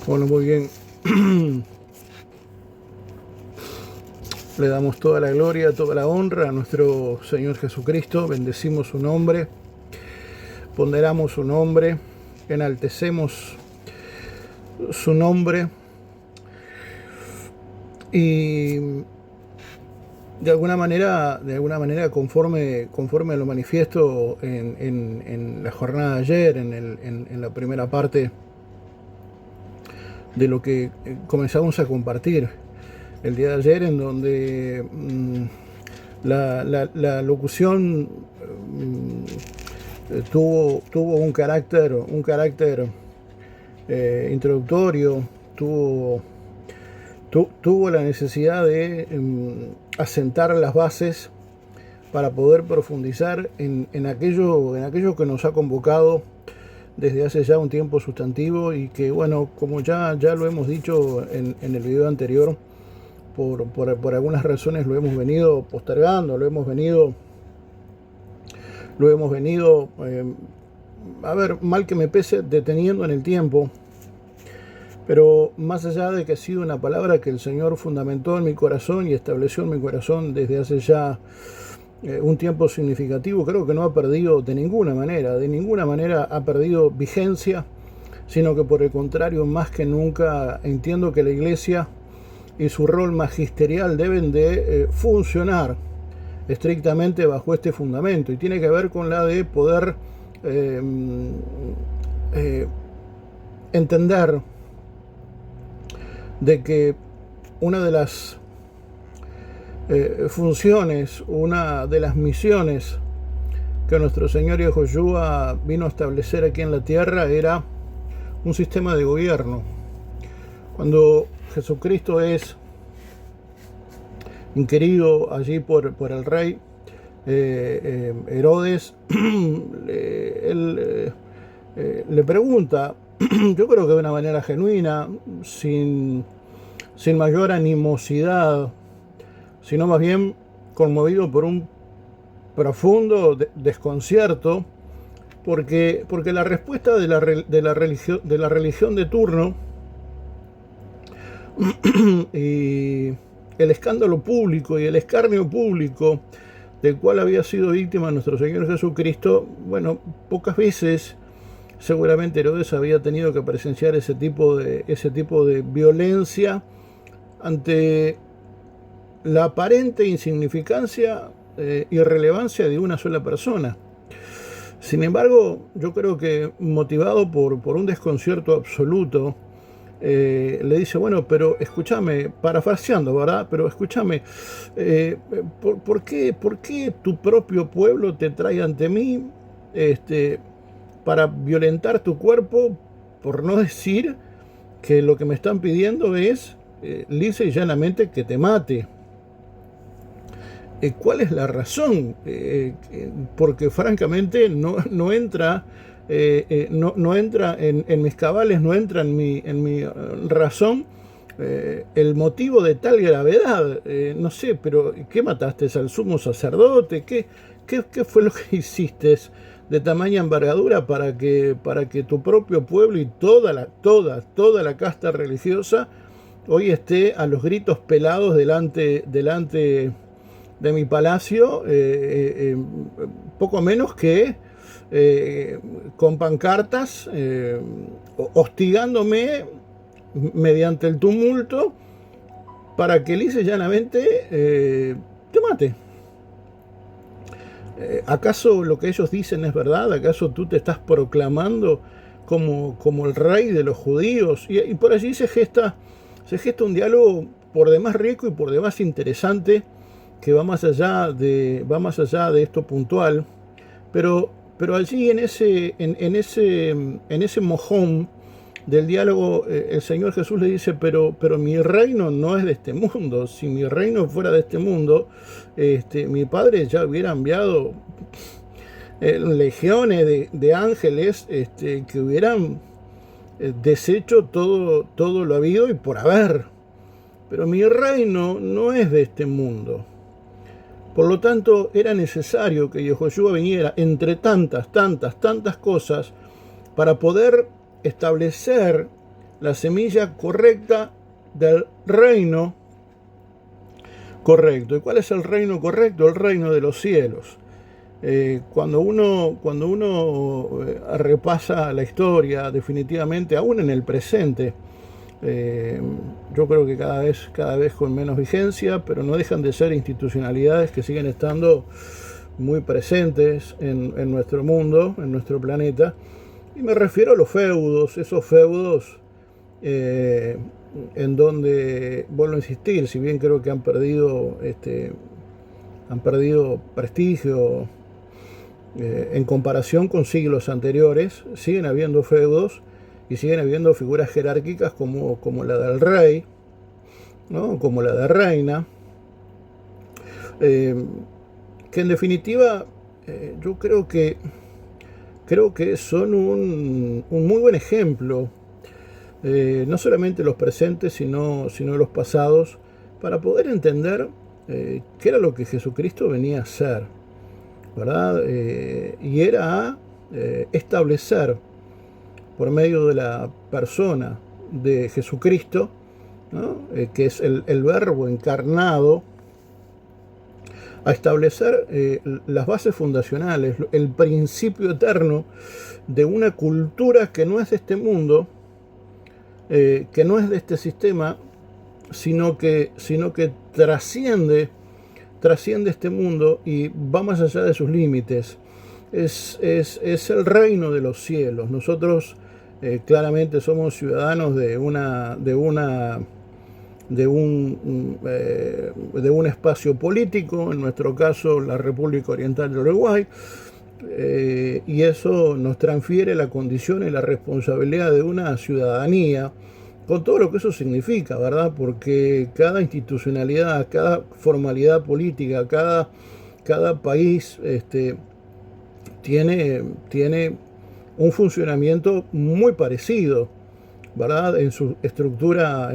Bueno, muy bien. Le damos toda la gloria, toda la honra a nuestro Señor Jesucristo. Bendecimos su nombre, ponderamos su nombre, enaltecemos su nombre y de alguna manera conforme a lo manifiesto en la jornada de ayer, en la primera parte de lo que comenzamos a compartir el día de ayer, en donde la locución tuvo un carácter introductorio, tuvo la necesidad de asentar las bases para poder profundizar en aquello que nos ha convocado desde hace ya un tiempo sustantivo, y que, bueno, como ya lo hemos dicho en el video anterior, por algunas razones lo hemos venido postergando, lo hemos venido a ver, mal que me pese, deteniendo en el tiempo. Pero más allá de que ha sido una palabra que el Señor fundamentó en mi corazón y estableció en mi corazón desde hace ya un tiempo significativo, creo que no ha perdido de ninguna manera ha perdido vigencia, sino que por el contrario, más que nunca entiendo que la Iglesia y su rol magisterial deben de funcionar estrictamente bajo este fundamento, y tiene que ver con la de poder entender de que una de las funciones, una de las misiones que nuestro Señor Yahushua vino a establecer aquí en la tierra era un sistema de gobierno. Cuando Jesucristo es inquirido allí por el rey Herodes, él le pregunta, yo creo que de una manera genuina, sin mayor animosidad, sino más bien conmovido por un profundo desconcierto, porque la respuesta de la religión de turno y el escándalo público y el escarnio público del cual había sido víctima nuestro Señor Jesucristo, bueno, pocas veces seguramente Herodes había tenido que presenciar ese tipo de violencia ante la aparente insignificancia e irrelevancia de una sola persona. Sin embargo, yo creo que motivado por un desconcierto absoluto, le dice, bueno, pero escúchame, parafraseando, ¿verdad? Pero escúchame, ¿por qué tu propio pueblo te trae ante mí para violentar tu cuerpo, por no decir que lo que me están pidiendo es lisa y llanamente que te mate? ¿Cuál es la razón? Porque francamente no entra en mis cabales, no entra en mi razón el motivo de tal gravedad. No sé, pero ¿qué mataste al sumo sacerdote? ¿Qué fue lo que hiciste de tamaña envergadura para que tu propio pueblo y toda la casta religiosa hoy esté a los gritos pelados delante de mi palacio, poco menos que con pancartas, hostigándome mediante el tumulto para que lisa y llanamente te mate? ¿Acaso lo que ellos dicen es verdad? ¿Acaso tú te estás proclamando como el rey de los judíos? Y por allí se gesta un diálogo por demás rico y por demás interesante, que va más allá de esto puntual, pero allí en ese mojón del diálogo, el Señor Jesús le dice, pero mi reino no es de este mundo. Si mi reino fuera de este mundo, mi Padre ya hubiera enviado legiones de ángeles que hubieran deshecho todo lo habido y por haber. Pero mi reino no es de este mundo. Por lo tanto, era necesario que Yahushua viniera entre tantas cosas para poder establecer la semilla correcta del reino correcto. ¿Y cuál es el reino correcto? El reino de los cielos. Cuando uno repasa la historia, definitivamente, aún en el presente, yo creo que cada vez con menos vigencia, pero no dejan de ser institucionalidades que siguen estando muy presentes en nuestro mundo, en nuestro planeta. Y me refiero a los feudos, esos feudos en donde, vuelvo a insistir, si bien creo que han perdido prestigio en comparación con siglos anteriores, siguen habiendo feudos y siguen habiendo figuras jerárquicas como la del rey, ¿no? Como la de reina, que en definitiva yo creo que son un muy buen ejemplo, no solamente los presentes, sino los pasados, para poder entender qué era lo que Jesucristo venía a hacer, ¿verdad? Y era a establecer, por medio de la persona de Jesucristo, ¿no? Que es el Verbo encarnado, a establecer las bases fundacionales, el principio eterno de una cultura que no es de este mundo, que no es de este sistema, sino que trasciende este mundo y va más allá de sus límites. Es el reino de los cielos. Nosotros claramente somos ciudadanos de un espacio político, en nuestro caso la República Oriental de Uruguay, y eso nos transfiere la condición y la responsabilidad de una ciudadanía, con todo lo que eso significa, ¿verdad? Porque cada institucionalidad, cada formalidad política, cada país tiene un funcionamiento muy parecido, ¿verdad? En su estructura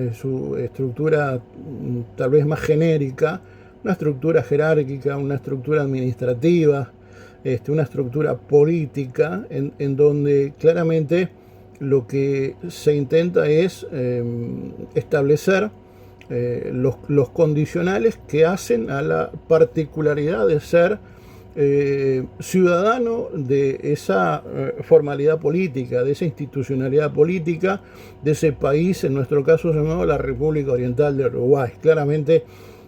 tal vez más genérica, una estructura jerárquica, una estructura administrativa, una estructura política, en donde claramente lo que se intenta es establecer los condicionales que hacen a la particularidad de ser ciudadano de esa formalidad política, de esa institucionalidad política, de ese país, en nuestro caso llamado la República Oriental de Uruguay. Claramente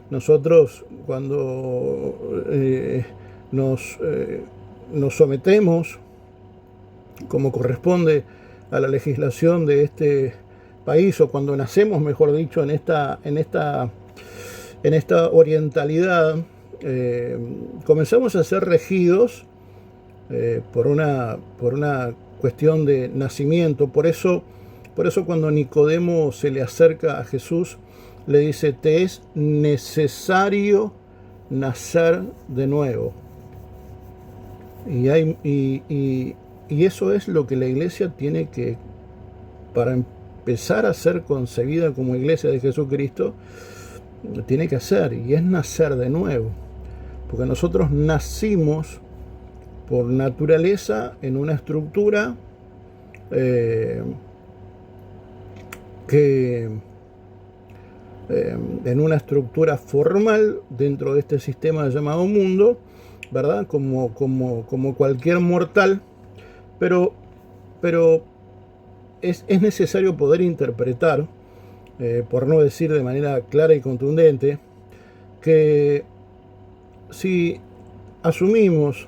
nosotros cuando nos sometemos, como corresponde a la legislación de este país, o cuando nacemos, mejor dicho, en esta orientalidad, comenzamos a ser regidos por una cuestión de nacimiento. Por eso cuando Nicodemo se le acerca a Jesús, le dice: te es necesario nacer de nuevo. Y eso es lo que la iglesia tiene que, para empezar a ser concebida como iglesia de Jesucristo, tiene que hacer, y es nacer de nuevo. Porque nosotros nacimos por naturaleza en una estructura en una estructura formal dentro de este sistema llamado mundo, ¿verdad? Como cualquier mortal, pero es necesario poder interpretar, por no decir de manera clara y contundente, que si asumimos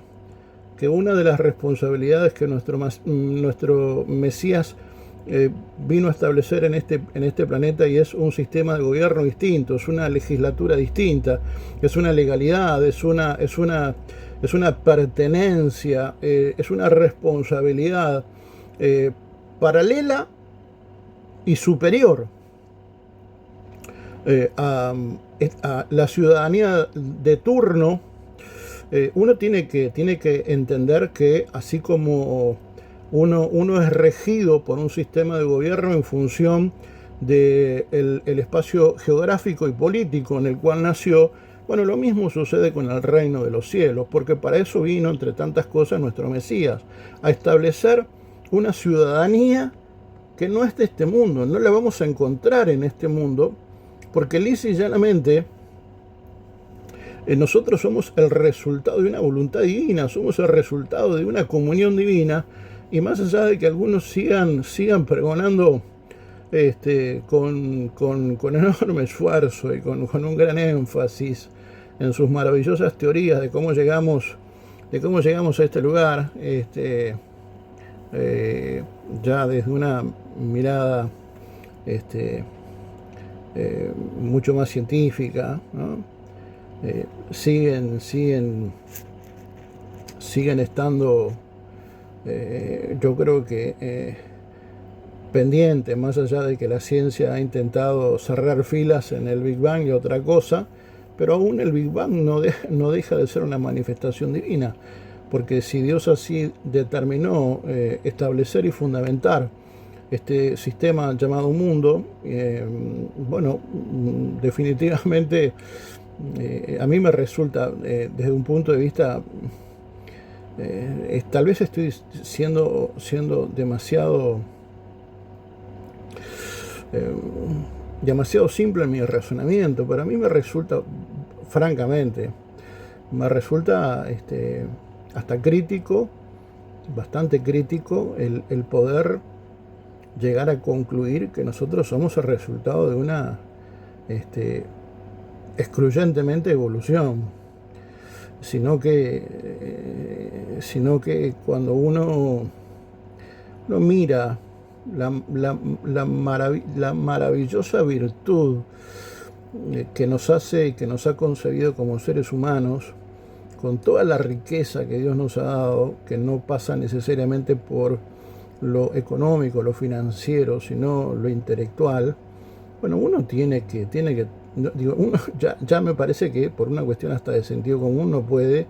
que una de las responsabilidades que nuestro Mesías vino a establecer en este planeta, y es un sistema de gobierno distinto, es una legislatura distinta, es una legalidad, es una pertenencia, es una responsabilidad paralela y superior a la ciudadanía de turno. Uno tiene que entender que así como uno es regido por un sistema de gobierno en función del espacio geográfico y político en el cual nació, bueno, lo mismo sucede con el reino de los cielos, porque para eso vino, entre tantas cosas, nuestro Mesías, a establecer una ciudadanía que no es de este mundo, no la vamos a encontrar en este mundo, porque lisa y llanamente nosotros somos el resultado de una voluntad divina, somos el resultado de una comunión divina, y más allá de que algunos sigan pregonando con enorme esfuerzo y con un gran énfasis en sus maravillosas teorías de cómo llegamos a este lugar, ya desde una mirada mucho más científica, ¿no? Siguen estando, yo creo que pendientes, más allá de que la ciencia ha intentado cerrar filas en el Big Bang y otra cosa, pero aún el Big Bang no deja de ser una manifestación divina, porque si Dios así determinó establecer y fundamentar este sistema llamado mundo, bueno, definitivamente a mí me resulta, desde un punto de vista, tal vez estoy siendo demasiado simple en mi razonamiento, pero a mí me resulta, francamente, hasta crítico, bastante crítico, el poder llegar a concluir que nosotros somos el resultado de una excluyentemente evolución, sino que cuando uno mira la maravillosa virtud que nos ha concebido como seres humanos, con toda la riqueza que Dios nos ha dado, que no pasa necesariamente por lo económico, lo financiero, sino lo intelectual. Bueno, uno tiene que uno ya me parece que por una cuestión hasta de sentido común no puede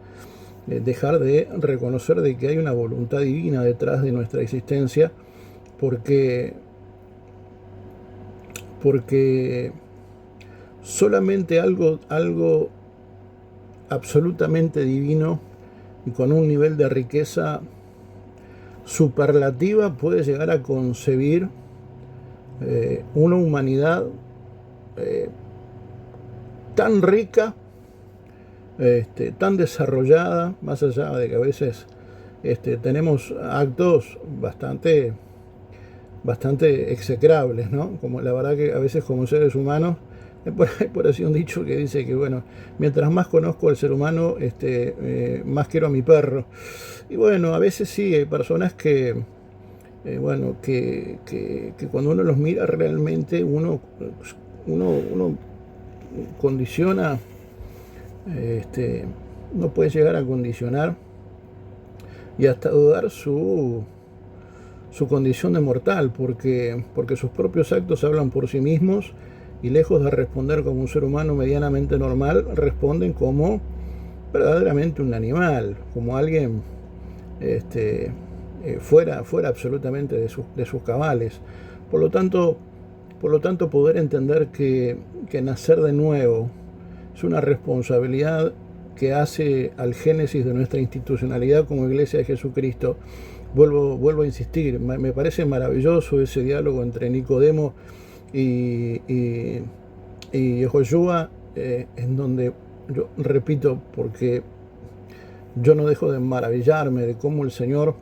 dejar de reconocer de que hay una voluntad divina detrás de nuestra existencia, porque solamente algo absolutamente divino y con un nivel de riqueza superlativa puede llegar a concebir una humanidad tan rica, tan desarrollada, más allá de que a veces tenemos actos bastante execrables, ¿no? Como la verdad que a veces como seres humanos, por así un dicho que dice que, bueno, mientras más conozco al ser humano, más quiero a mi perro. Y bueno, a veces sí, hay personas que cuando uno los mira realmente uno condiciona, uno puede llegar a condicionar y hasta dudar su condición de mortal, porque sus propios actos hablan por sí mismos, y lejos de responder como un ser humano medianamente normal, responden como verdaderamente un animal, como alguien fuera absolutamente de sus cabales. Por lo tanto, poder entender que nacer de nuevo es una responsabilidad que hace al génesis de nuestra institucionalidad como Iglesia de Jesucristo. Vuelvo a insistir, me parece maravilloso ese diálogo entre Nicodemo y Yehoshua, en donde yo repito, porque yo no dejo de maravillarme de cómo el Señor,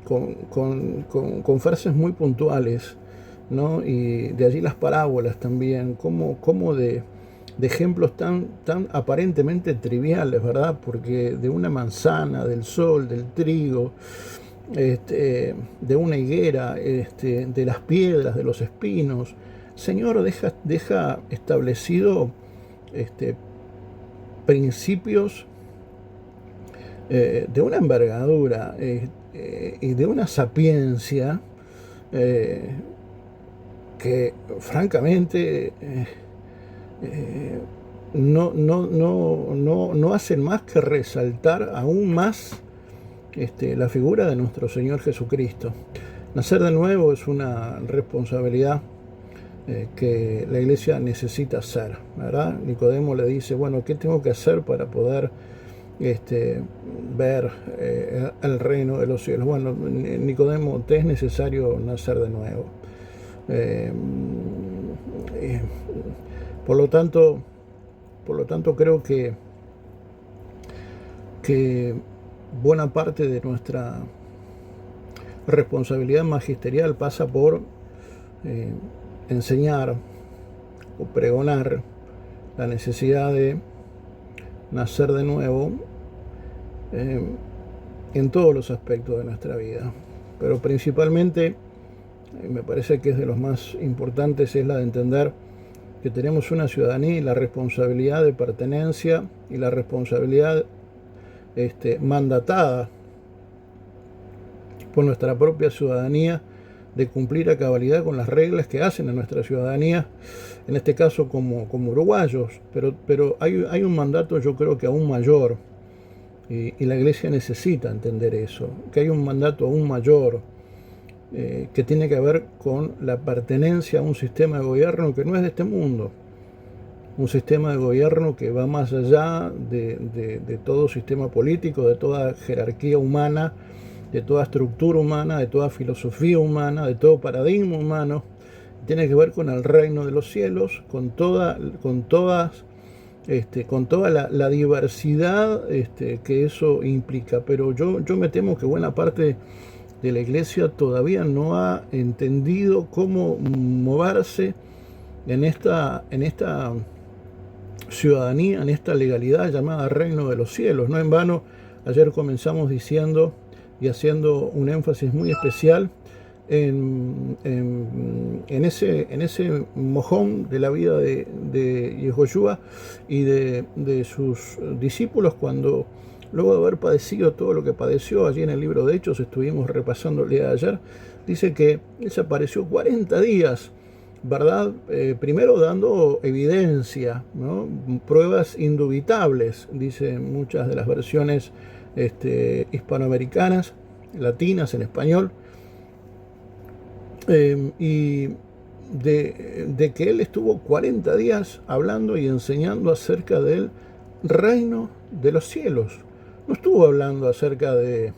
con frases muy puntuales, ¿no? Y de allí las parábolas también, como de ejemplos tan aparentemente triviales, ¿verdad? Porque de una manzana, del sol, del trigo, de una higuera, de las piedras, de los espinos, Señor deja establecido principios de una envergadura y de una sapiencia que francamente no hacen más que resaltar aún más la figura de nuestro Señor Jesucristo. Nacer de nuevo es una responsabilidad que la Iglesia necesita hacer, ¿verdad? Nicodemo le dice, bueno, ¿qué tengo que hacer para poder ver el reino de los cielos. Bueno, Nicodemo, te es necesario nacer de nuevo. Eh, por lo tanto, creo que buena parte de nuestra responsabilidad magisterial pasa por enseñar o pregonar la necesidad de nacer de nuevo en todos los aspectos de nuestra vida, pero principalmente me parece que es de los más importantes, es la de entender que tenemos una ciudadanía y la responsabilidad de pertenencia y la responsabilidad mandatada por nuestra propia ciudadanía de cumplir a cabalidad con las reglas que hacen a nuestra ciudadanía, en este caso como uruguayos, pero hay un mandato, yo creo que aún mayor, y la Iglesia necesita entender eso, que hay un mandato aún mayor que tiene que ver con la pertenencia a un sistema de gobierno que no es de este mundo, un sistema de gobierno que va más allá de todo sistema político, de toda jerarquía humana, de toda estructura humana, de toda filosofía humana, de todo paradigma humano. Tiene que ver con el reino de los cielos, con toda la diversidad que eso implica. Pero yo me temo que buena parte de la Iglesia todavía no ha entendido cómo moverse en esta ciudadanía, en esta legalidad llamada reino de los cielos. No en vano, ayer comenzamos diciendo y haciendo un énfasis muy especial en ese mojón de la vida de Yehoshua y de sus discípulos, cuando luego de haber padecido todo lo que padeció, allí en el libro de Hechos, estuvimos repasando el día de ayer, dice que él se apareció 40 días, ¿verdad? Primero dando evidencia, ¿no? Pruebas indubitables, dicen muchas de las versiones hispanoamericanas, latinas en español, y de que él estuvo 40 días hablando y enseñando acerca del reino de los cielos. No estuvo hablando acerca de,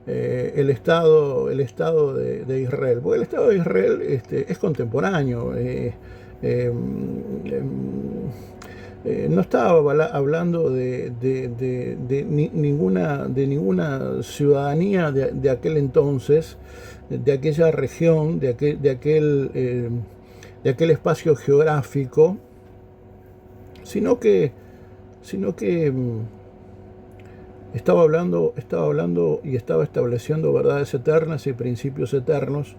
el Estado de Israel, porque el Estado de Israel es contemporáneo. No estaba hablando de ninguna ciudadanía de aquel entonces, de aquella región, de aquel espacio geográfico, sino que estaba hablando y estaba estableciendo verdades eternas y principios eternos.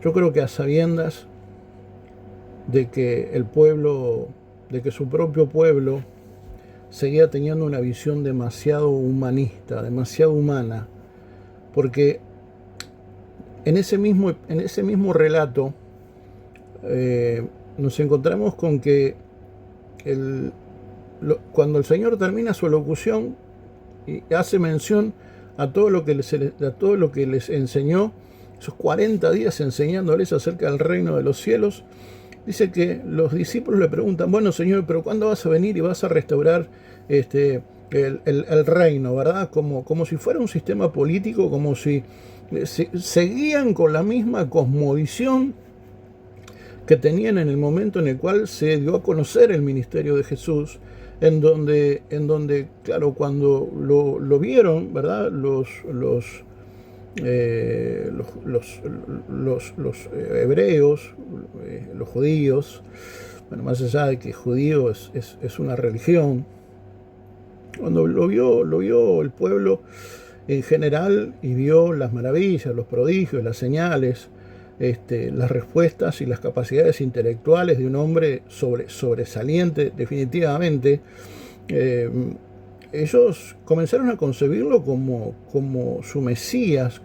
Yo creo que a sabiendas de que su propio pueblo seguía teniendo una visión demasiado humanista, demasiado humana, porque en ese mismo relato nos encontramos con que cuando el Señor termina su locución y hace mención a todo lo que les enseñó, esos 40 días enseñándoles acerca del reino de los cielos, dice que los discípulos le preguntan: bueno, Señor, pero ¿cuándo vas a venir y vas a restaurar el reino, verdad? Como si fuera un sistema político, como si seguían con la misma cosmovisión que tenían en el momento en el cual se dio a conocer el ministerio de Jesús, en donde claro, cuando lo vieron, ¿verdad? Los hebreos, los judíos, bueno, más allá de que judío es una religión, cuando lo vio el pueblo en general y vio las maravillas, los prodigios, las señales, las respuestas y las capacidades intelectuales de un hombre sobresaliente, definitivamente, ellos comenzaron a concebirlo como su Mesías,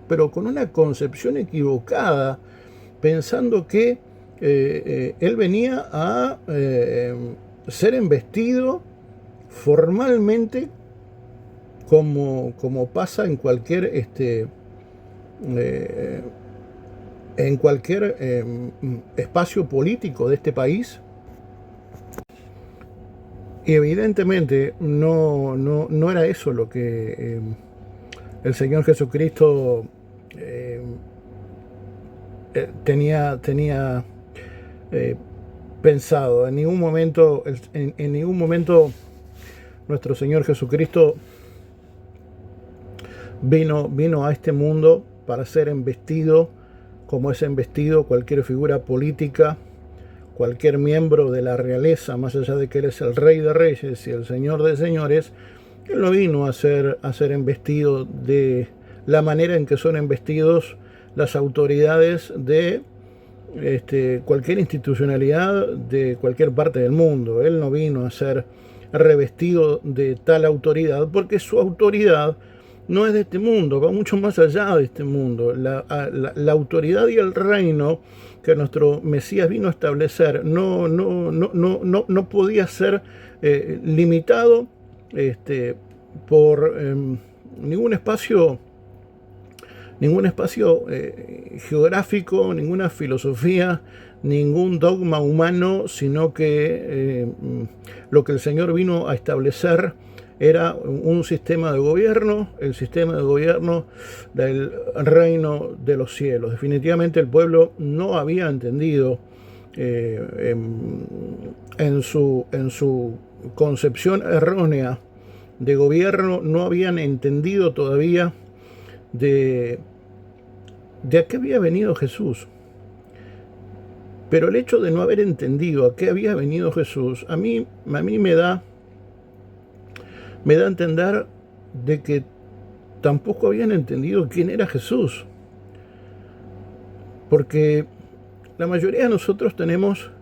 pero con una concepción equivocada, pensando que él venía a ser embestido formalmente, como pasa en cualquier espacio político de este país, Y evidentemente no era eso lo que el Señor Jesucristo tenía pensado. En ningún momento, en ningún momento nuestro Señor Jesucristo vino a este mundo para ser embestido como es embestido cualquier figura política, cualquier miembro de la realeza, más allá de que Él es el Rey de Reyes y el Señor de Señores. Él no vino a ser embestido de la manera en que son embestidos las autoridades de cualquier institucionalidad de cualquier parte del mundo. Él no vino a ser revestido de tal autoridad, porque su autoridad no es de este mundo, va mucho más allá de este mundo. La autoridad y el reino que nuestro Mesías vino a establecer no podía ser limitado por ningún espacio geográfico, ninguna filosofía, ningún dogma humano, sino que lo que el Señor vino a establecer era un sistema de gobierno, el sistema de gobierno del reino de los cielos. Definitivamente el pueblo no había entendido en su concepción errónea de gobierno, no habían entendido todavía de a qué había venido Jesús. Pero el hecho de no haber entendido a qué había venido Jesús, a mí me da a entender de que tampoco habían entendido quién era Jesús. Porque la mayoría de nosotros tenemos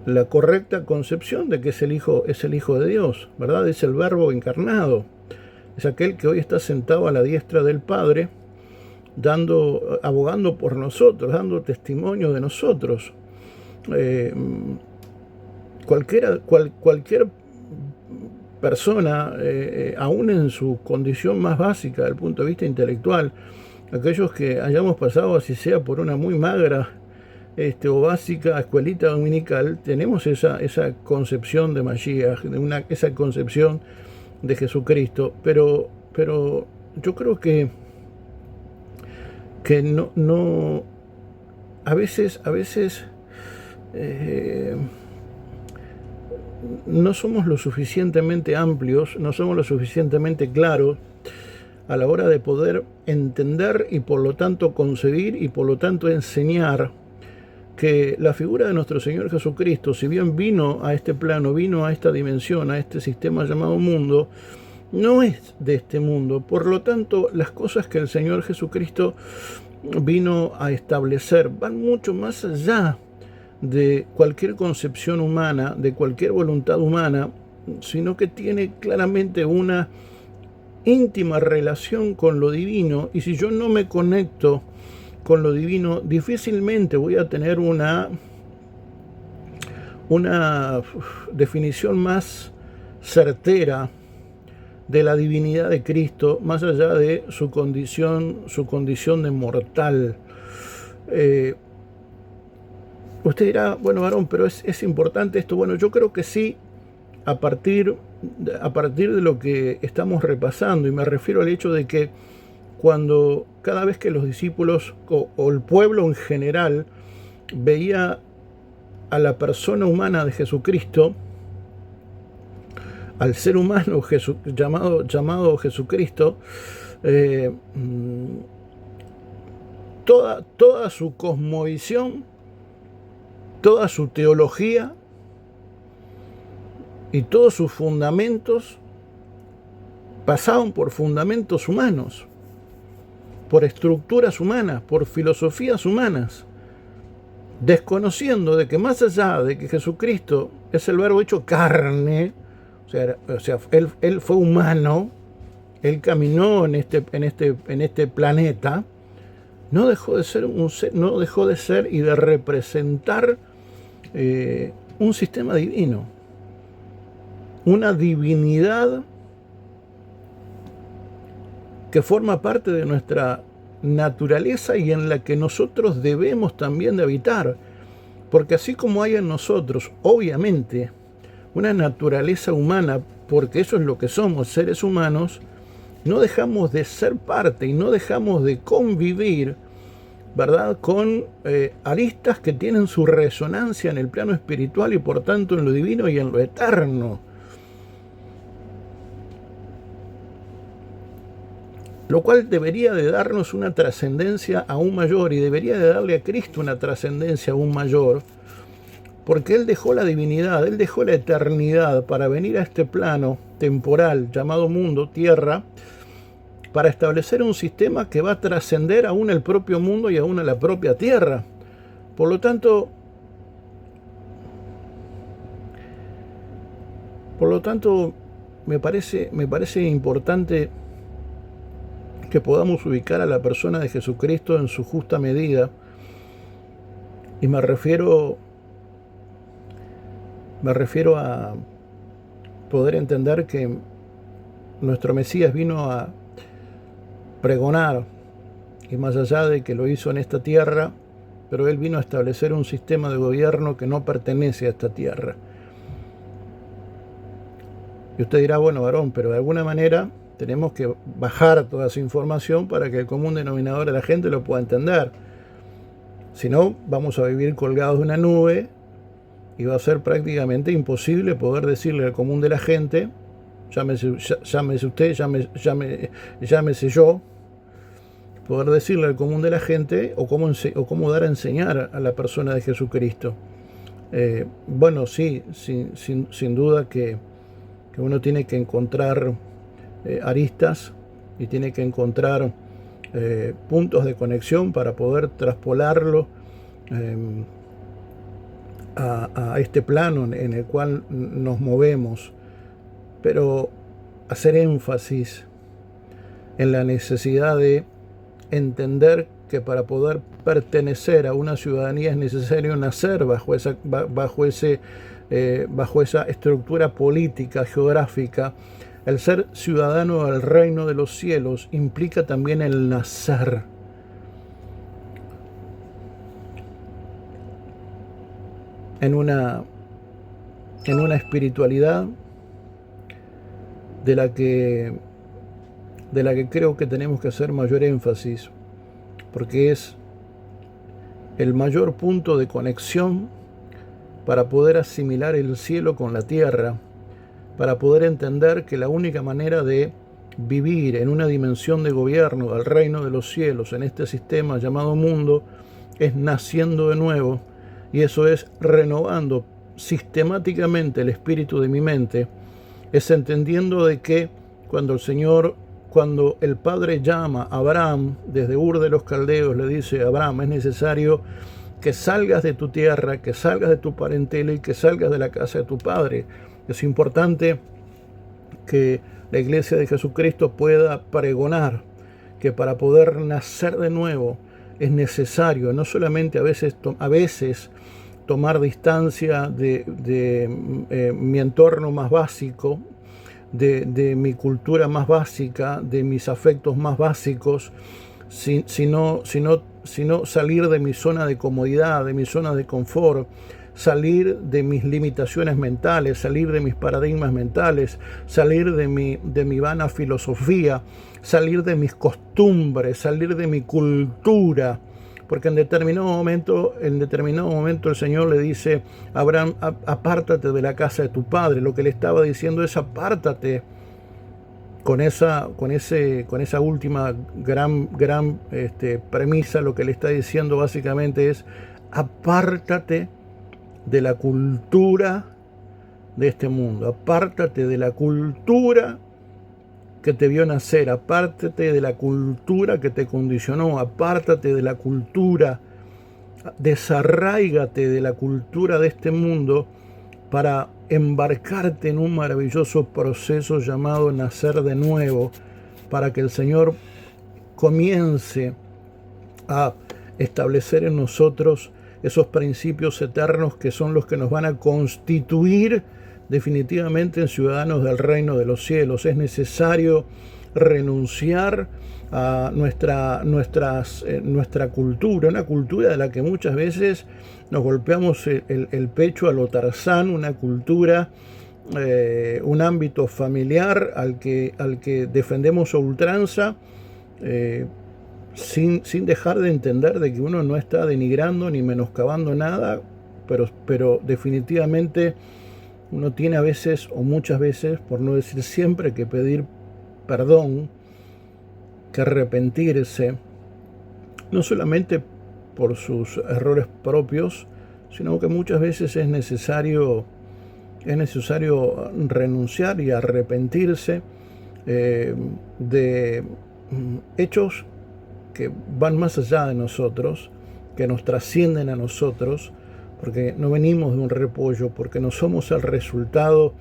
la correcta concepción de que es el Hijo de Dios, ¿verdad? Es el Verbo encarnado. Es aquel que hoy está sentado a la diestra del Padre, abogando por nosotros, dando testimonio de nosotros. Cualquier persona, aún en su condición más básica, desde el punto de vista intelectual, aquellos que hayamos pasado, así sea por una muy magra o básica escuelita dominical, tenemos esa concepción de Mashiach, esa concepción de Jesucristo, pero yo creo que no a veces no somos lo suficientemente amplios, no somos lo suficientemente claros a la hora de poder entender y por lo tanto concebir y por lo tanto enseñar que la figura de nuestro Señor Jesucristo, si bien vino a este plano, vino a esta dimensión, a este sistema llamado mundo, no es de este mundo. Por lo tanto, las cosas que el Señor Jesucristo vino a establecer van mucho más allá de cualquier concepción humana, de cualquier voluntad humana, sino que tiene claramente una íntima relación con lo divino. Y si yo no me conecto con lo divino, difícilmente voy a tener una definición más certera de la divinidad de Cristo, más allá de su condición de mortal. Usted dirá, bueno, varón, pero es importante esto. Bueno, yo creo que sí, a partir de lo que estamos repasando, y me refiero al hecho de que cada vez que los discípulos o el pueblo en general veía a la persona humana de Jesucristo, al ser humano llamado Jesucristo, toda su cosmovisión, toda su teología y todos sus fundamentos pasaban por fundamentos humanos, por estructuras humanas, por filosofías humanas, desconociendo de que más allá de que Jesucristo es el Verbo hecho carne, o sea, él fue humano, él caminó en este planeta, no dejó de ser y de representar un sistema divino, una divinidad que forma parte de nuestra naturaleza y en la que nosotros debemos también de habitar, porque así como hay en nosotros, obviamente, una naturaleza humana, porque eso es lo que somos, seres humanos, no dejamos de ser parte y no dejamos de convivir, ¿verdad?, con aristas que tienen su resonancia en el plano espiritual y por tanto en lo divino y en lo eterno. Lo cual debería de darnos una trascendencia aún mayor y debería de darle a Cristo una trascendencia aún mayor, porque Él dejó la divinidad, Él dejó la eternidad para venir a este plano temporal llamado mundo, tierra, para establecer un sistema que va a trascender aún el propio mundo y aún a la propia tierra. Por lo tanto, me parece importante que podamos ubicar a la persona de Jesucristo en su justa medida, y me refiero a poder entender que nuestro Mesías vino a pregonar, y más allá de que lo hizo en esta tierra, pero Él vino a establecer un sistema de gobierno que no pertenece a esta tierra. Y usted dirá, bueno, varón, pero de alguna manera tenemos que bajar toda esa información para que el común denominador de la gente lo pueda entender. Si no, vamos a vivir colgados de una nube y va a ser prácticamente imposible poder decirle al común de la gente, llámese usted, llámese yo, poder decirle al común de la gente o cómo dar a enseñar a la persona de Jesucristo. Bueno, sí, sin duda que uno tiene que encontrar aristas y tiene que encontrar puntos de conexión para poder traspolarlo a este plano en el cual nos movemos, pero hacer énfasis en la necesidad de entender que para poder pertenecer a una ciudadanía es necesario nacer bajo esa estructura política, geográfica. El ser ciudadano del reino de los cielos implica también el nacer. En una espiritualidad de la que creo que tenemos que hacer mayor énfasis, porque es el mayor punto de conexión para poder asimilar el cielo con la tierra, para poder entender que la única manera de vivir en una dimensión de gobierno del reino de los cielos, en este sistema llamado mundo, es naciendo de nuevo, y eso es renovando sistemáticamente el espíritu de mi mente, es entendiendo de que cuando el Padre llama a Abraham desde Ur de los Caldeos, le dice: Abraham, es necesario que salgas de tu tierra, que salgas de tu parentela y que salgas de la casa de tu padre. Es importante que la Iglesia de Jesucristo pueda pregonar que para poder nacer de nuevo es necesario no solamente a veces tomar distancia de mi entorno más básico, de mi cultura más básica, de mis afectos más básicos, sino salir de mi zona de comodidad, de mi zona de confort, salir de mis limitaciones mentales, salir de mis paradigmas mentales, salir de mi vana filosofía, salir de mis costumbres, salir de mi cultura. Porque en determinado momento el Señor le dice a Abraham: apártate de la casa de tu padre. Lo que le estaba diciendo es: apártate. Con esa última gran premisa, lo que le está diciendo básicamente es: apártate de la cultura de este mundo, apártate de la cultura que te vio nacer, apártate de la cultura que te condicionó, apártate de la cultura, desarráigate de la cultura de este mundo para embarcarte en un maravilloso proceso llamado nacer de nuevo, para que el Señor comience a establecer en nosotros esos principios eternos que son los que nos van a constituir definitivamente en ciudadanos del reino de los cielos. Es necesario renunciar a nuestra cultura, una cultura de la que muchas veces nos golpeamos el pecho a lo Tarzán, una cultura un ámbito familiar al que defendemos a ultranza, sin dejar de entender de que uno no está denigrando ni menoscabando nada, pero definitivamente uno tiene a veces, o muchas veces, por no decir siempre, que pedir perdón, que arrepentirse, no solamente por sus errores propios, sino que muchas veces es necesario renunciar y arrepentirse de hechos que van más allá de nosotros, que nos trascienden a nosotros, porque no venimos de un repollo, porque no somos el resultado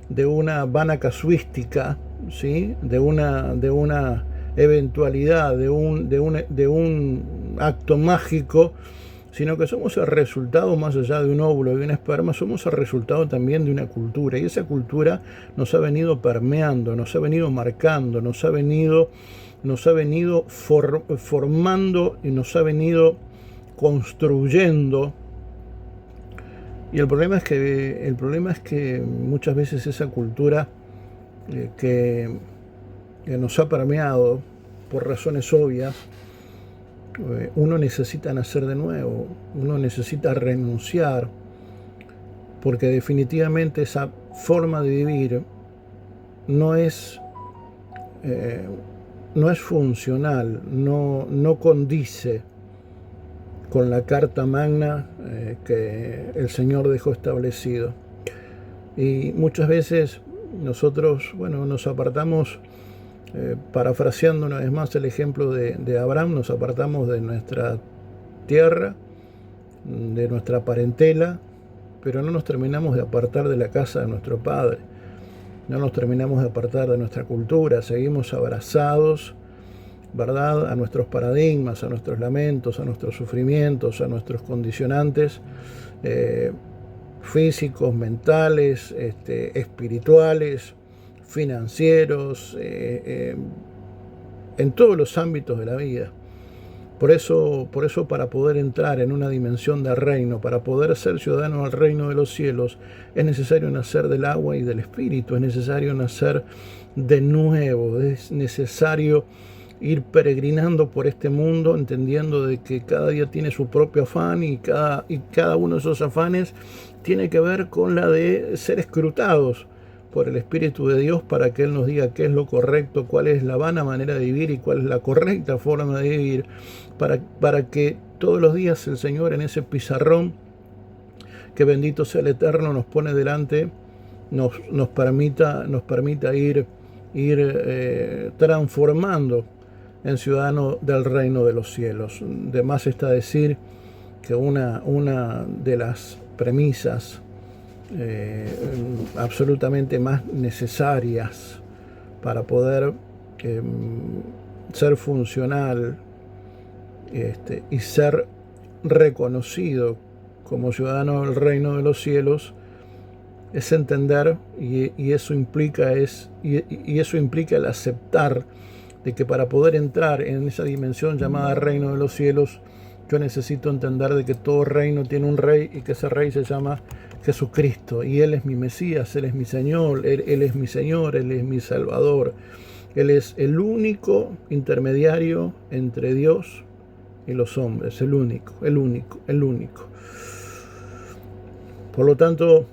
de una vana casuística, ¿sí? de una eventualidad, de un acto mágico, sino que somos el resultado, más allá de un óvulo y de un esperma, somos el resultado también de una cultura, y esa cultura nos ha venido permeando, nos ha venido marcando, nos ha venido formando y nos ha venido construyendo. Y el problema es que muchas veces esa cultura que nos ha permeado por razones obvias, uno necesita nacer de nuevo, uno necesita renunciar, porque definitivamente esa forma de vivir no es funcional, no condice con la carta magna que el Señor dejó establecido. Y muchas veces nosotros, nos apartamos, parafraseando una vez más el ejemplo de Abraham, nos apartamos de nuestra tierra, de nuestra parentela, pero no nos terminamos de apartar de la casa de nuestro Padre, no nos terminamos de apartar de nuestra cultura, seguimos abrazados, ¿verdad?, a nuestros paradigmas, a nuestros lamentos, a nuestros sufrimientos, a nuestros condicionantes físicos, mentales, espirituales, financieros, en todos los ámbitos de la vida. Por eso, para poder entrar en una dimensión de reino, para poder ser ciudadano del reino de los cielos, es necesario nacer del agua y del espíritu, es necesario nacer de nuevo, es necesario ir peregrinando por este mundo, entendiendo de que cada día tiene su propio afán y cada uno de esos afanes tiene que ver con la de ser escrutados por el Espíritu de Dios para que Él nos diga qué es lo correcto, cuál es la vana manera de vivir y cuál es la correcta forma de vivir, para que todos los días el Señor en ese pizarrón, que bendito sea el Eterno, nos pone delante, nos permita ir transformando en ciudadano del reino de los cielos. De más está decir que una de las premisas absolutamente más necesarias para poder ser funcional y ser reconocido como ciudadano del reino de los cielos es entender, y eso implica el aceptar de que para poder entrar en esa dimensión llamada reino de los cielos, yo necesito entender de que todo reino tiene un rey y que ese rey se llama Jesucristo, y Él es mi Mesías, Él es mi Señor, Él es mi Señor, Él es mi Salvador. Él es el único intermediario entre Dios y los hombres, el único. Por lo tanto,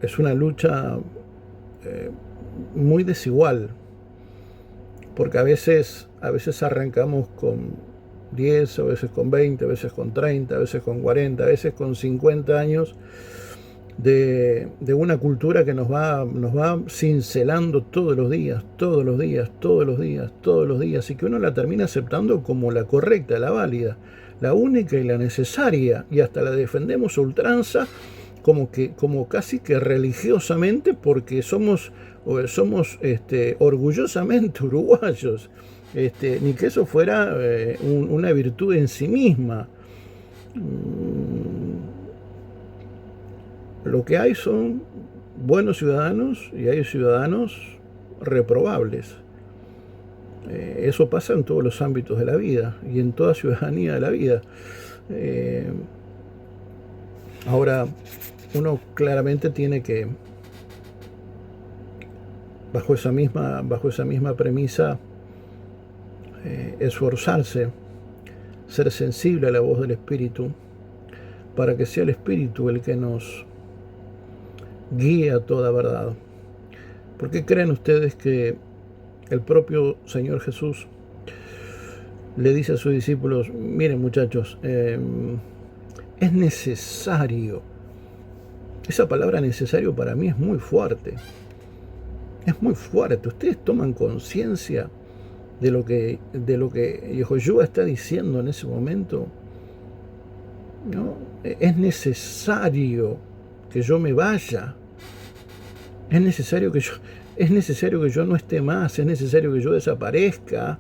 es una lucha muy desigual, porque a veces arrancamos con 10, a veces con 20, a veces con 30, a veces con 40, a veces con 50 años de una cultura que nos va cincelando todos los días, y que uno la termina aceptando como la correcta, la válida, la única y la necesaria, y hasta la defendemos a ultranza, como casi que religiosamente, porque somos orgullosamente uruguayos, ni que eso fuera una virtud en sí misma. Lo que hay son buenos ciudadanos y hay ciudadanos reprobables. Eso pasa en todos los ámbitos de la vida y en toda ciudadanía de la vida. Ahora, uno claramente tiene que, bajo esa misma premisa, esforzarse, ser sensible a la voz del Espíritu, para que sea el Espíritu el que nos guíe a toda verdad. ¿Por qué creen ustedes que el propio Señor Jesús le dice a sus discípulos: miren muchachos, es necesario? Esa palabra necesario para mí es muy fuerte. Es muy fuerte. Ustedes toman conciencia de lo que Yehoshua está diciendo en ese momento, ¿no? Es necesario que yo me vaya. Es necesario que yo no esté más. Es necesario que yo desaparezca.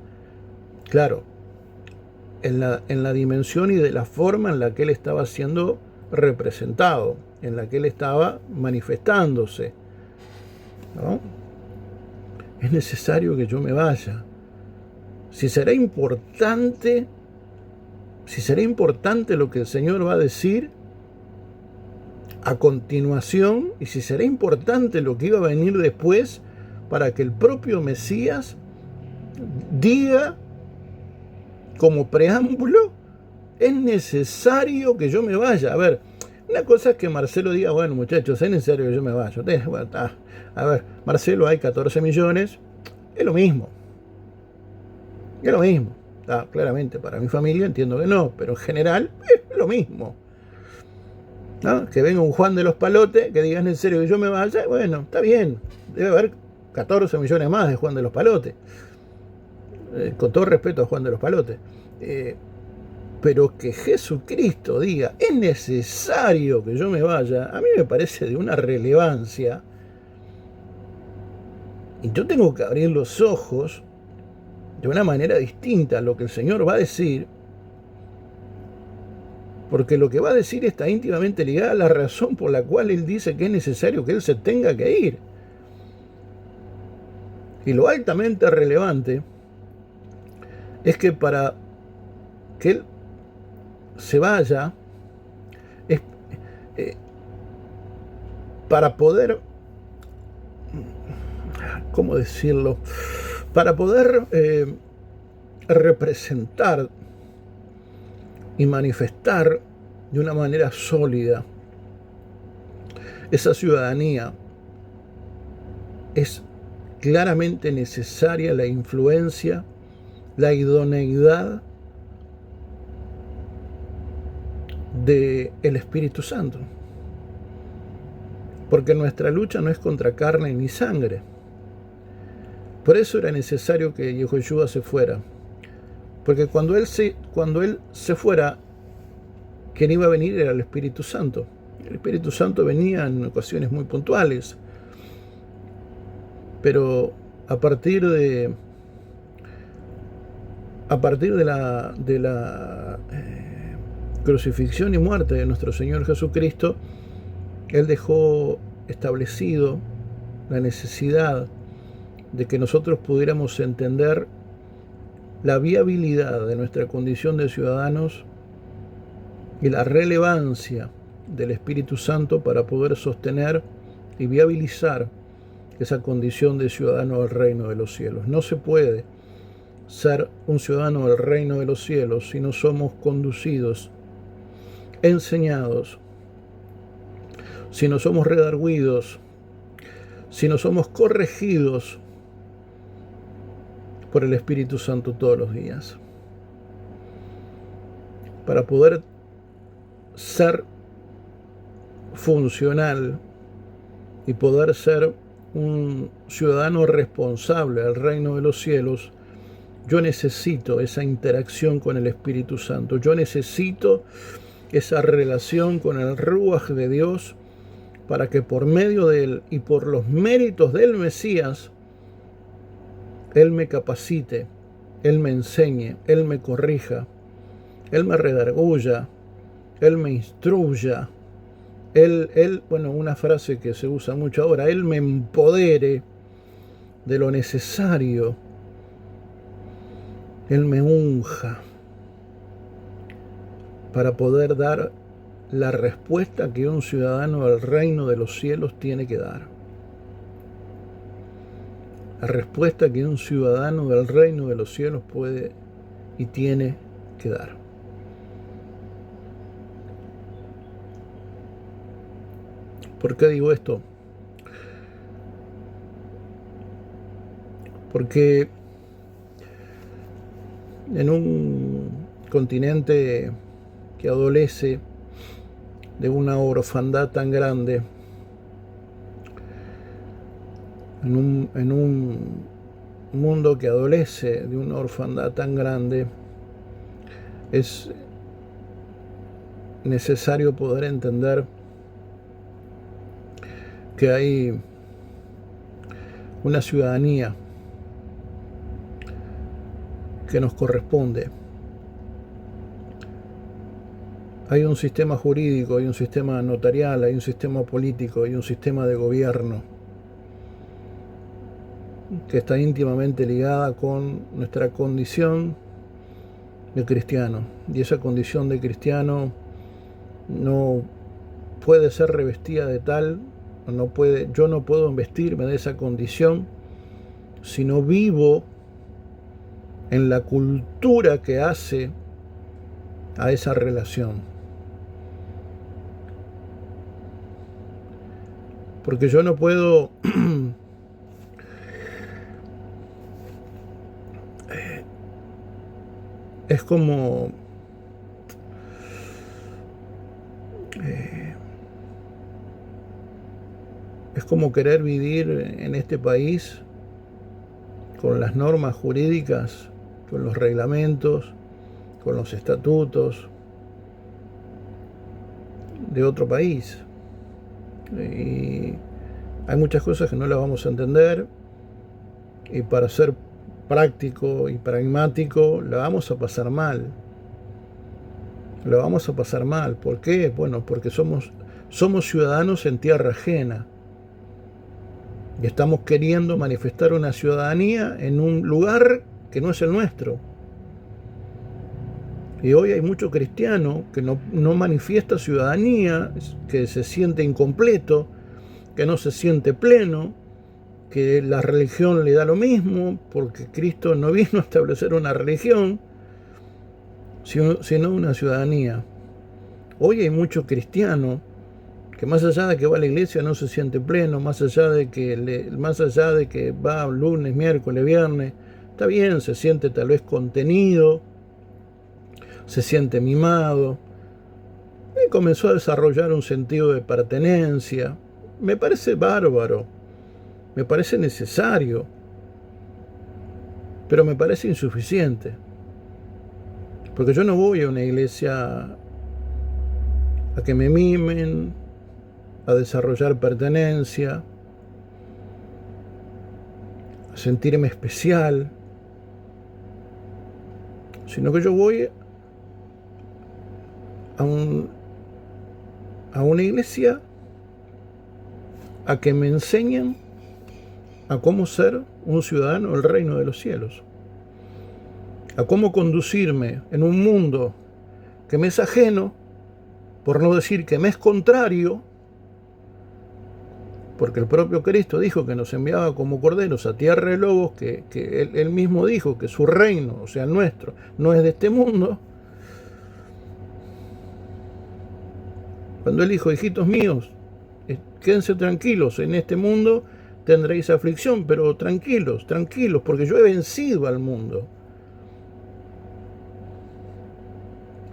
Claro, en la dimensión y de la forma en la que él estaba siendo representado, en la que él estaba manifestándose, ¿no? Es necesario que yo me vaya. Si será importante lo que el Señor va a decir a continuación, y si será importante lo que iba a venir después, para que el propio Mesías diga como preámbulo: es necesario que yo me vaya. A ver, una cosa es que Marcelo diga: bueno, muchachos, es necesario que yo me vaya. Bueno, a ver, Marcelo, hay 14 millones, es lo mismo. Es lo mismo. Claramente, para mi familia entiendo que no, pero en general es lo mismo, ¿no? Que venga un Juan de los Palotes que diga: ¿es necesario que yo me vaya? Bueno, está bien. Debe haber 14 millones más de Juan de los Palotes. Con todo respeto a Juan de los Palotes. Pero que Jesucristo diga: es necesario que yo me vaya, a mí me parece de una relevancia. Y yo tengo que abrir los ojos de una manera distinta a lo que el Señor va a decir, porque lo que va a decir está íntimamente ligado a la razón por la cual Él dice que es necesario que Él se tenga que ir. Y lo altamente relevante es que para que Él se vaya, es para poder, ¿cómo decirlo? Para poder representar y manifestar de una manera sólida esa ciudadanía, es claramente necesaria la influencia, la idoneidad del Espíritu Santo. Porque nuestra lucha no es contra carne ni sangre. Por eso era necesario que Yehoshua se fuera. Porque cuando él se fuera, quien iba a venir era el Espíritu Santo. El Espíritu Santo venía en ocasiones muy puntuales, pero a partir de la crucifixión y muerte de nuestro Señor Jesucristo, Él dejó establecido la necesidad de que nosotros pudiéramos entender la viabilidad de nuestra condición de ciudadanos y la relevancia del Espíritu Santo para poder sostener y viabilizar esa condición de ciudadano del reino de los cielos. No se puede ser un ciudadano del reino de los cielos si no somos conducidos, enseñados, si no somos redarguidos, si no somos corregidos por el Espíritu Santo todos los días. Para poder ser funcional y poder ser un ciudadano responsable del reino de los cielos, yo necesito esa interacción con el Espíritu Santo. Yo necesito esa relación con el Ruach de Dios, para que por medio de Él y por los méritos del Mesías, Él me capacite, Él me enseñe, Él me corrija, Él me redarguya, Él me instruya, bueno, una frase que se usa mucho ahora: Él me empodere de lo necesario, Él me unja para poder dar la respuesta que un ciudadano del reino de los cielos tiene que dar. La respuesta que un ciudadano del reino de los cielos puede y tiene que dar. ¿Por qué digo esto? Porque en un continente que adolece de una orfandad tan grande, en un mundo que adolece de una orfandad tan grande, es necesario poder entender que hay una ciudadanía que nos corresponde. Hay un sistema jurídico, hay un sistema notarial, hay un sistema político, hay un sistema de gobierno que está íntimamente ligada con nuestra condición de cristiano. Y esa condición de cristiano no puede ser revestida de tal, yo no puedo vestirme de esa condición si no vivo en la cultura que hace a esa relación. Porque yo no puedo es como querer vivir en este país con las normas jurídicas, con los reglamentos, con los estatutos de otro país. Y hay muchas cosas que no las vamos a entender, y para ser práctico y pragmático la vamos a pasar mal. La vamos a pasar mal. ¿Por qué? Bueno, porque somos ciudadanos en tierra ajena. Y estamos queriendo manifestar una ciudadanía en un lugar que no es el nuestro. Y hoy hay mucho cristiano que no manifiesta ciudadanía, que se siente incompleto, que no se siente pleno, que la religión le da lo mismo, porque Cristo no vino a establecer una religión, sino una ciudadanía. Hoy hay mucho cristiano que más allá de que va a la iglesia no se siente pleno, más allá de que va lunes, miércoles, viernes, está bien, se siente tal vez contenido, se siente mimado, y comenzó a desarrollar un sentido de pertenencia. Me parece bárbaro, me parece necesario, pero me parece insuficiente, porque yo no voy a una iglesia a que me mimen, a desarrollar pertenencia, a sentirme especial, sino que yo voy a una iglesia a que me enseñen a cómo ser un ciudadano del reino de los cielos, a cómo conducirme en un mundo que me es ajeno, por no decir que me es contrario, porque el propio Cristo dijo que nos enviaba como corderos a tierra de lobos, que él mismo dijo que su reino, o sea, el nuestro, no es de este mundo. Cuando él dijo, hijitos míos, quédense tranquilos, en este mundo tendréis aflicción, pero tranquilos, porque yo he vencido al mundo.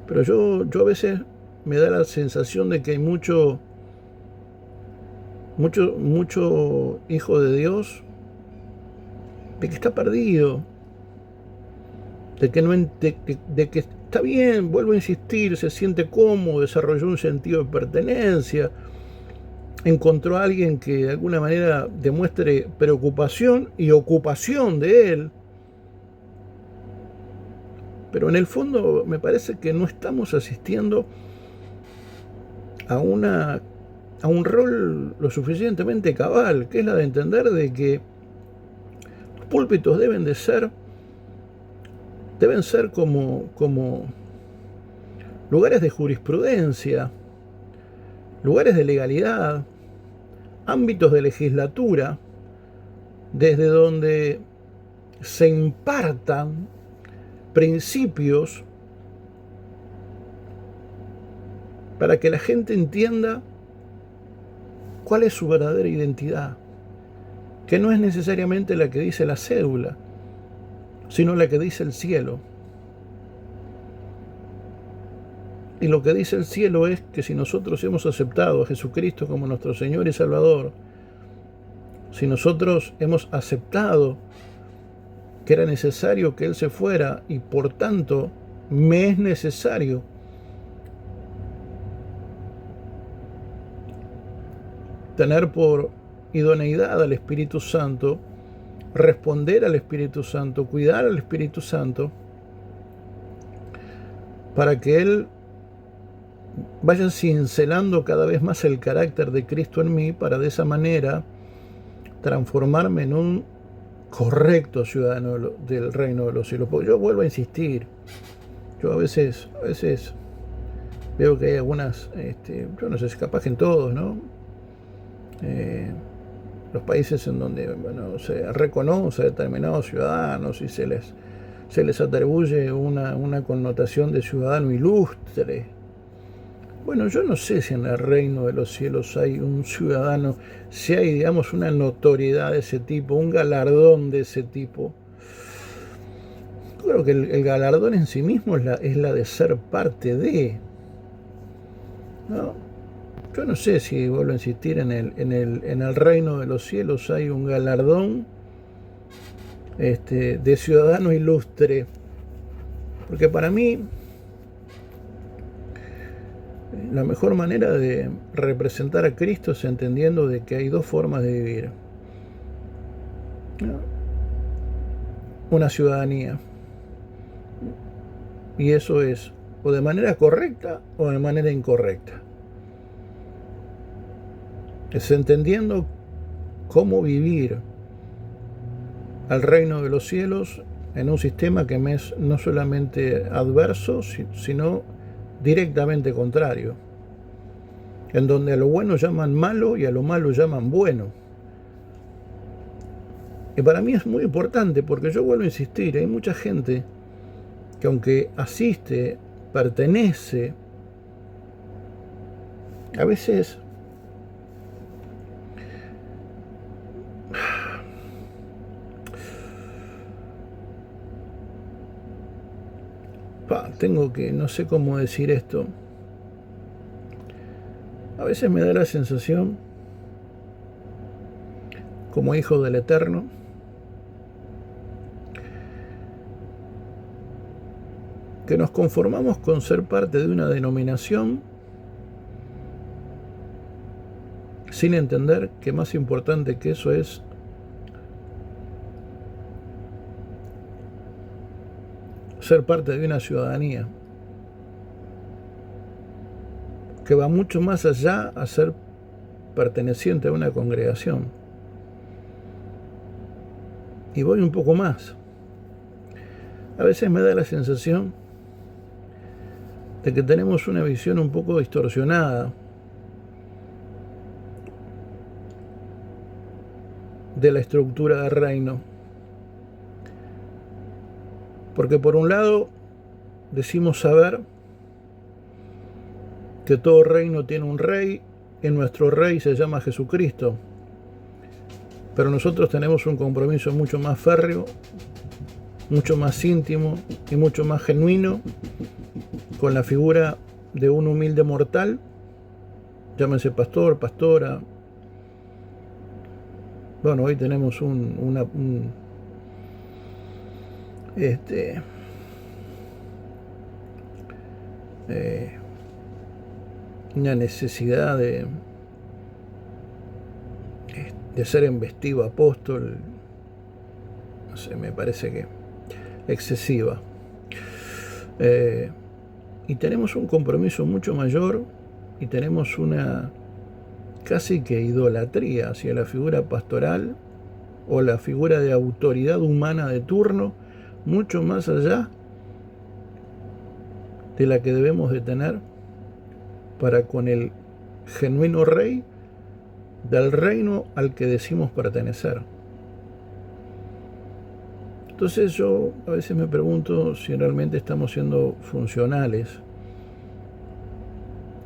Pero yo a veces me da la sensación de que hay mucho hijo de Dios de que está perdido, de que está bien, vuelvo a insistir, se siente cómodo, desarrolló un sentido de pertenencia, encontró a alguien que de alguna manera demuestre preocupación y ocupación de él, pero en el fondo me parece que no estamos asistiendo a un rol lo suficientemente cabal, que es la de entender de que los púlpitos deben ser como lugares de jurisprudencia, lugares de legalidad, ámbitos de legislatura, desde donde se impartan principios para que la gente entienda cuál es su verdadera identidad, que no es necesariamente la que dice la cédula, sino la que dice el cielo. Y lo que dice el cielo es que si nosotros hemos aceptado a Jesucristo como nuestro Señor y Salvador, si nosotros hemos aceptado que era necesario que Él se fuera y por tanto me es necesario tener por idoneidad al Espíritu Santo, responder al Espíritu Santo, cuidar al Espíritu Santo, para que Él vaya cincelando cada vez más el carácter de Cristo en mí, para de esa manera transformarme en un correcto ciudadano del reino de los cielos. Porque yo vuelvo a insistir, yo a veces veo que hay algunas, yo no sé, capaz que en todos, ¿no? Los países en donde, bueno, se reconoce a determinados ciudadanos y se les atribuye una connotación de ciudadano ilustre. Bueno, yo no sé si en el reino de los cielos hay un ciudadano, si hay, digamos, una notoriedad de ese tipo, un galardón de ese tipo. Yo creo que el galardón en sí mismo es la de ser parte de, ¿no? Yo no sé si, vuelvo a insistir, en el reino de los cielos hay un galardón de ciudadano ilustre, porque para mí la mejor manera de representar a Cristo es entendiendo de que hay dos formas de vivir, ¿no? Una ciudadanía, y eso es o de manera correcta o de manera incorrecta. Es entendiendo cómo vivir al reino de los cielos en un sistema que me es no solamente adverso, sino directamente contrario, en donde a lo bueno llaman malo y a lo malo llaman bueno. Y para mí es muy importante, porque yo vuelvo a insistir, hay mucha gente que aunque asiste, pertenece, a veces tengo que, no sé cómo decir esto, a veces me da la sensación, como hijo del Eterno, que nos conformamos con ser parte de una denominación sin entender que más importante que eso es ser parte de una ciudadanía que va mucho más allá a ser perteneciente a una congregación. Y voy un poco más. A veces me da la sensación de que tenemos una visión un poco distorsionada de la estructura del reino. Porque por un lado decimos saber que todo reino tiene un rey, y nuestro rey se llama Jesucristo. Pero nosotros tenemos un compromiso mucho más férreo, mucho más íntimo y mucho más genuino con la figura de un humilde mortal, llámese pastor, pastora. Bueno, hoy tenemos una necesidad de ser embestido apóstol, no sé, me parece que excesiva. Y tenemos un compromiso mucho mayor y tenemos una casi que idolatría hacia la figura pastoral o la figura de autoridad humana de turno, mucho más allá de la que debemos de tener para con el genuino rey del reino al que decimos pertenecer. Entonces yo a veces me pregunto si realmente estamos siendo funcionales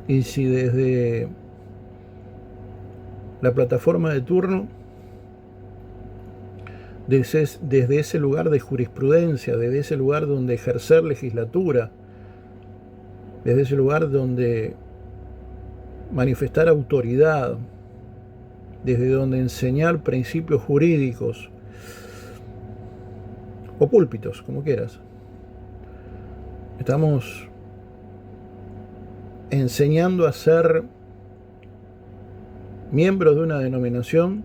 y si desde la plataforma de turno, desde ese lugar de jurisprudencia, desde ese lugar donde ejercer legislatura, desde ese lugar donde manifestar autoridad, desde donde enseñar principios jurídicos, o púlpitos, como quieras, estamos enseñando a ser miembros de una denominación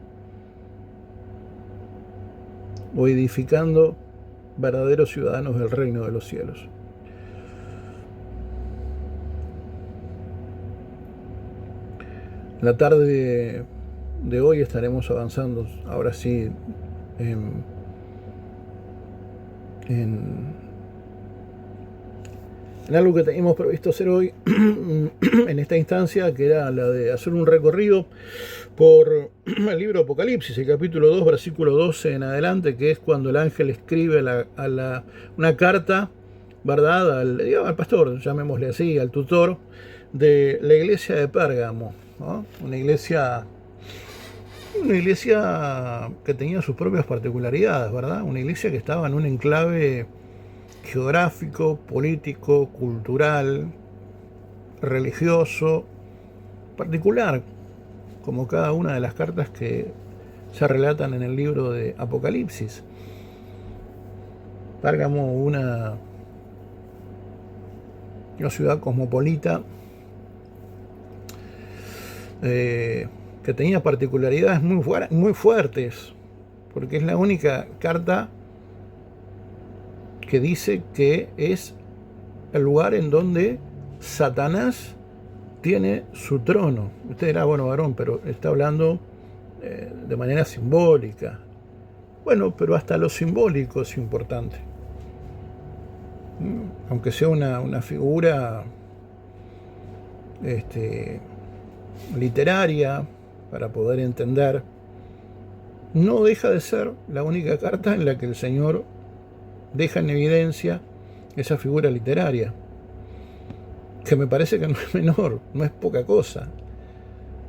o edificando verdaderos ciudadanos del reino de los cielos. En la tarde de hoy estaremos avanzando, ahora sí, en algo que teníamos previsto hacer hoy en esta instancia, que era la de hacer un recorrido por el libro de Apocalipsis, el capítulo 2, versículo 12 en adelante, que es cuando el ángel escribe una carta, ¿verdad?, al pastor, llamémosle así, al tutor de la iglesia de Pérgamo, ¿no? Una iglesia que tenía sus propias particularidades, ¿verdad? Una iglesia que estaba en un enclave geográfico, político, cultural, religioso, particular, como cada una de las cartas que se relatan en el libro de Apocalipsis. Pérgamo, una ciudad cosmopolita, que tenía particularidades muy fuertes, porque es la única carta que dice que es el lugar en donde Satanás tiene su trono. Usted dirá, bueno, varón, pero está hablando de manera simbólica. Bueno, pero hasta lo simbólico es importante. Aunque sea una figura literaria, para poder entender, no deja de ser la única carta en la que el Señor deja en evidencia esa figura literaria, que me parece que no es menor, no es poca cosa.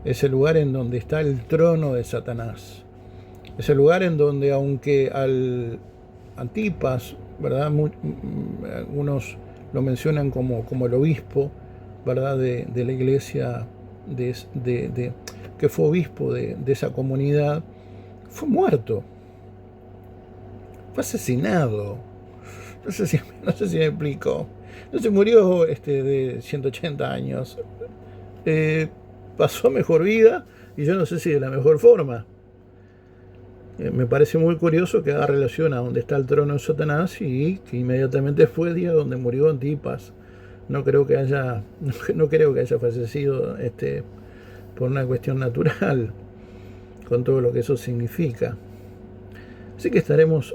Es el lugar en donde está el trono de Satanás. Es el lugar en donde, aunque al Antipas, ¿verdad?, algunos lo mencionan como el obispo, ¿verdad?, de la iglesia, que fue obispo de esa comunidad, fue muerto, fue asesinado. No sé si me explico. No se murió de 180 años. Pasó mejor vida, y yo no sé si de la mejor forma. Me parece muy curioso que haga relación a donde está el trono de Satanás y que inmediatamente fue el día donde murió Antipas. No creo que haya fallecido por una cuestión natural, con todo lo que eso significa. Así que estaremos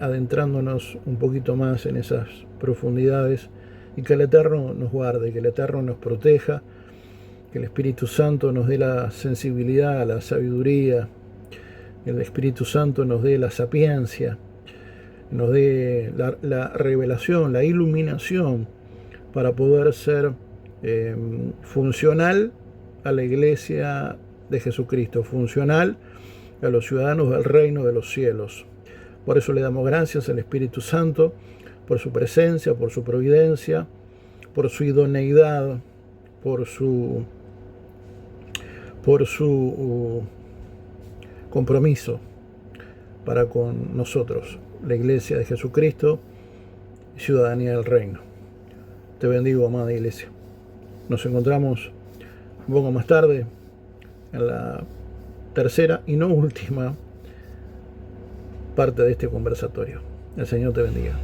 adentrándonos un poquito más en esas profundidades, y que el Eterno nos guarde, que el Eterno nos proteja, que el Espíritu Santo nos dé la sensibilidad, la sabiduría, que el Espíritu Santo nos dé la sapiencia, nos dé la revelación, la iluminación, para poder ser funcional a la iglesia de Jesucristo, funcional a los ciudadanos del reino de los cielos. Por eso le damos gracias al Espíritu Santo, por su presencia, por su providencia, por su idoneidad, por su compromiso para con nosotros, la iglesia de Jesucristo, ciudadanía del reino. Te bendigo, amada iglesia. Nos encontramos un poco más tarde en la tercera y no última parte de este conversatorio. El Señor te bendiga.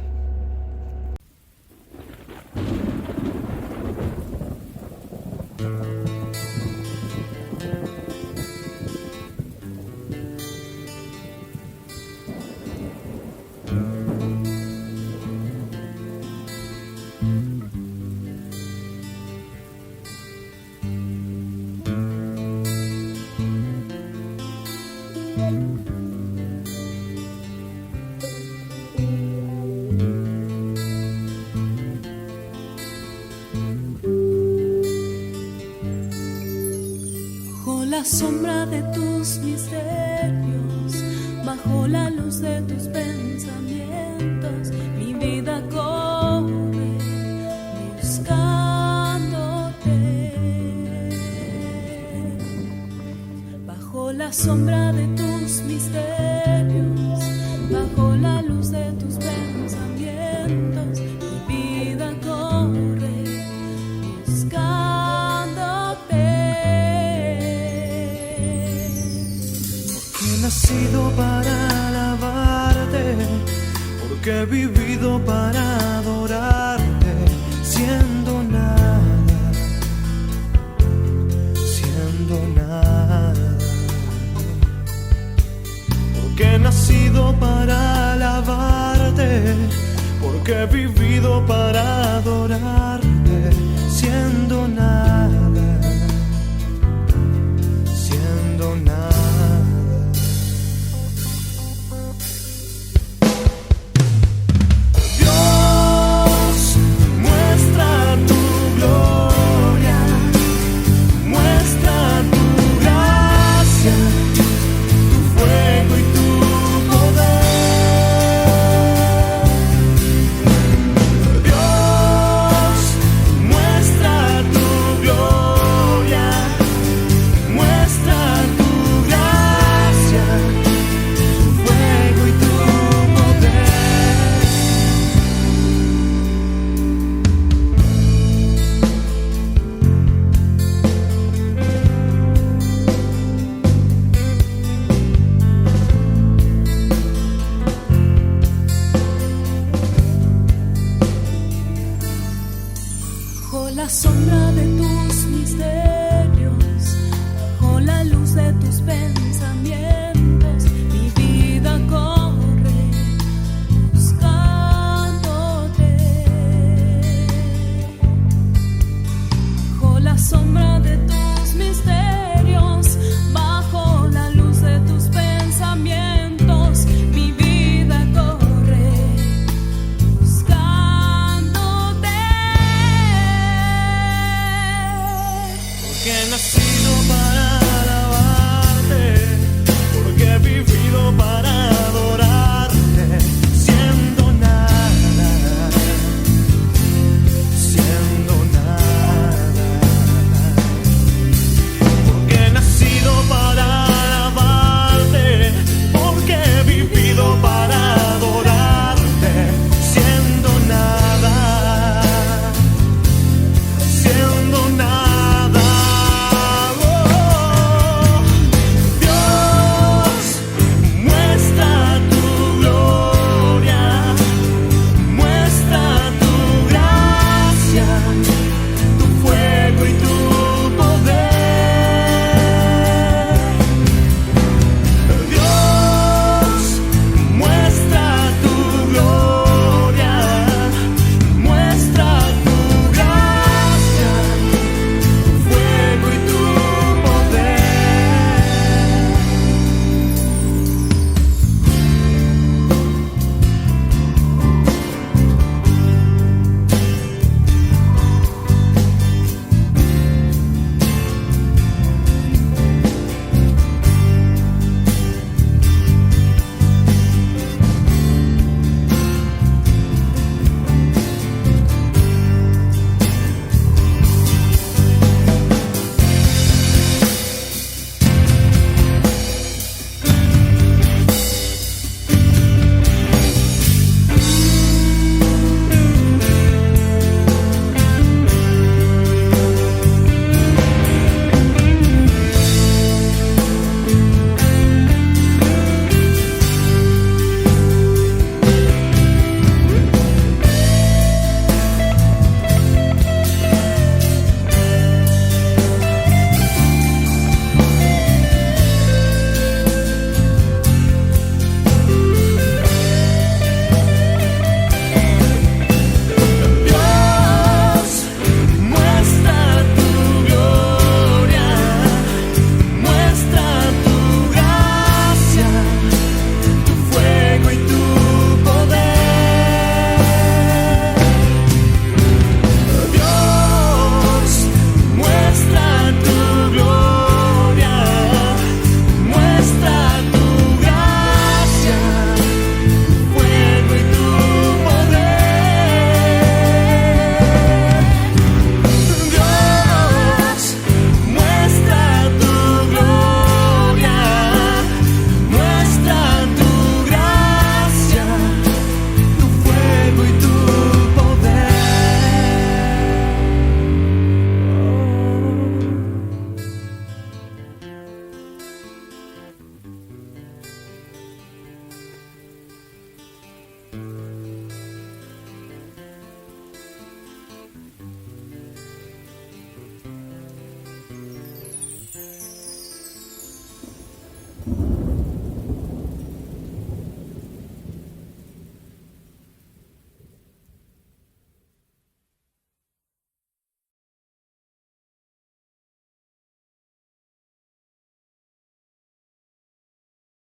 misterios, bajo la luz de tus pensamientos, mi vida corre buscándote. Bajo la sombra de tus misterios, bajo la luz de tus pensamientos, mi vida corre buscándote. Porque he nacido para alabarte, porque he vivido para adorarte, siendo nada, siendo nada. Porque he nacido para alabarte, porque he vivido para adorarte, siendo nada, siendo nada. Dios, muestra tu gloria, muestra tu gracia, tu fuego y tu poder. Dios, muestra tu gloria, muestra tu gracia, tu fuego y tu poder. Bajo la sombra de tus misterios, bajo la luz de tus pensamientos, mi vida corre buscándote. Bajo la sombra de tus misterios, bajo la luz de tus pensamientos, mi vida corre buscándote.